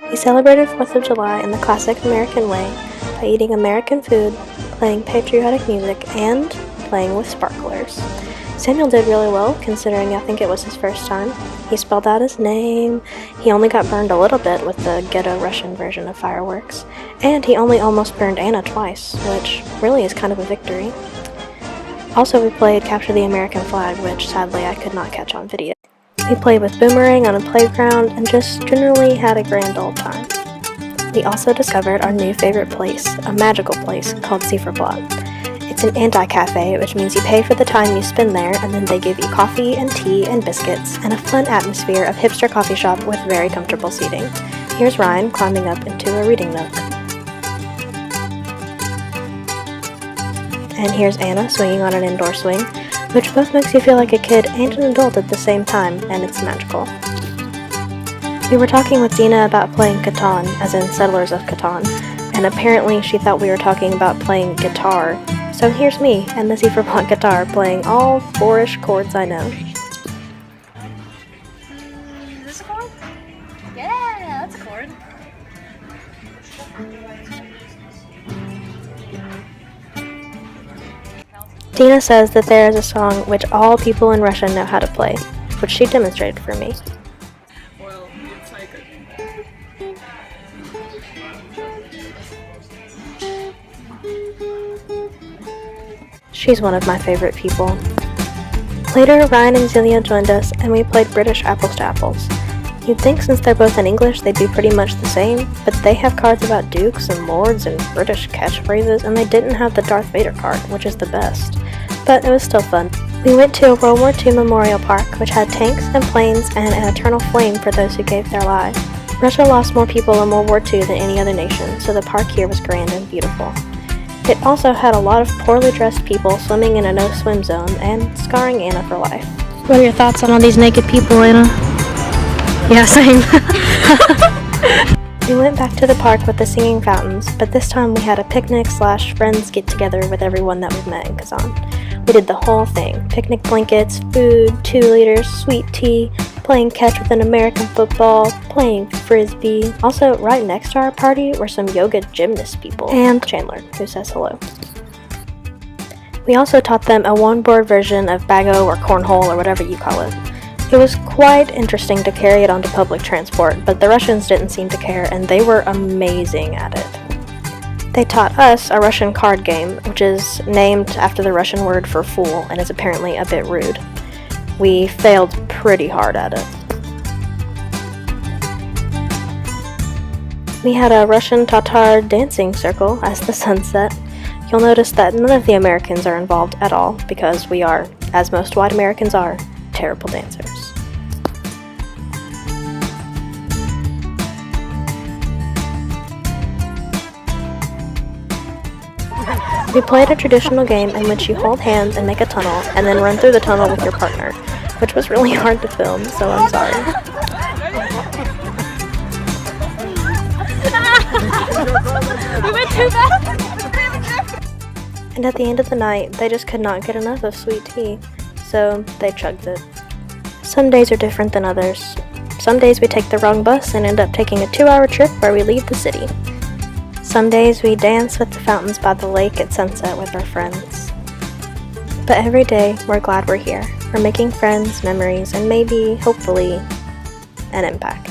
We celebrated 4th of July in the classic American way by eating American food, playing patriotic music, and playing with sparklers. Samuel did really well, considering I think it was his first time. He spelled out his name, he only got burned a little bit with the ghetto Russian version of fireworks, and he only almost burned Anna twice, which really is kind of a victory. Also, we played Capture the American Flag, which sadly I could not catch on video. We played with Boomerang on a playground and just generally had a grand old time. We also discovered our new favorite place, a magical place called Zifferblatt. It's an anti-cafe, which means you pay for the time you spend there, and then they give you coffee and tea and biscuits, and a fun atmosphere of hipster coffee shop with very comfortable seating. Here's Ryan climbing up into a reading nook. And here's Anna swinging on an indoor swing, which both makes you feel like a kid and an adult at the same time, and it's magical. We were talking with Dina about playing Catan, as in Settlers of Catan, and apparently she thought we were talking about playing guitar. So here's me and the Zifferblatt guitar playing all 4-ish chords I know. Is this a chord? Yeah, that's a chord. Dina says that there is a song which all people in Russia know how to play, which she demonstrated for me. She's one of my favorite people. Later, Ryan and Zelia joined us, and we played British Apples to Apples. You'd think since they're both in English they'd be pretty much the same, but they have cards about dukes and lords and British catchphrases, and they didn't have the Darth Vader card, which is the best. But it was still fun. We went to a World War II memorial park, which had tanks and planes and an eternal flame for those who gave their lives. Russia lost more people in World War II than any other nation, so the park here was grand and beautiful. It also had a lot of poorly dressed people swimming in a no-swim zone and scarring Anna for life. What are your thoughts on all these naked people, Anna? Yeah, same. We went back to the park with the singing fountains, but this time we had a picnic/friends get-together with everyone that we've met in Kazan. We did the whole thing. Picnic blankets, food, 2 liters, sweet tea, playing catch with an American football, playing frisbee. Also, right next to our party were some yoga gymnast people, and Chandler, who says hello. We also taught them a one-board version of bago or cornhole or whatever you call it. It was quite interesting to carry it onto public transport, but the Russians didn't seem to care, and they were amazing at it. They taught us a Russian card game, which is named after the Russian word for fool and is apparently a bit rude. We failed pretty hard at it. We had a Russian Tatar dancing circle as the sun set. You'll notice that none of the Americans are involved at all because we are, as most white Americans are, terrible dancers. We played a traditional game in which you hold hands and make a tunnel and then run through the tunnel with your partner, which was really hard to film, so I'm sorry. We went too fast. And at the end of the night, they just could not get enough of sweet tea, so they chugged it. Some days are different than others. Some days we take the wrong bus and end up taking a 2-hour trip where we leave the city. Some days we dance with the fountains by the lake at sunset with our friends. But every day, we're glad we're here. We're making friends, memories, and maybe, hopefully, an impact.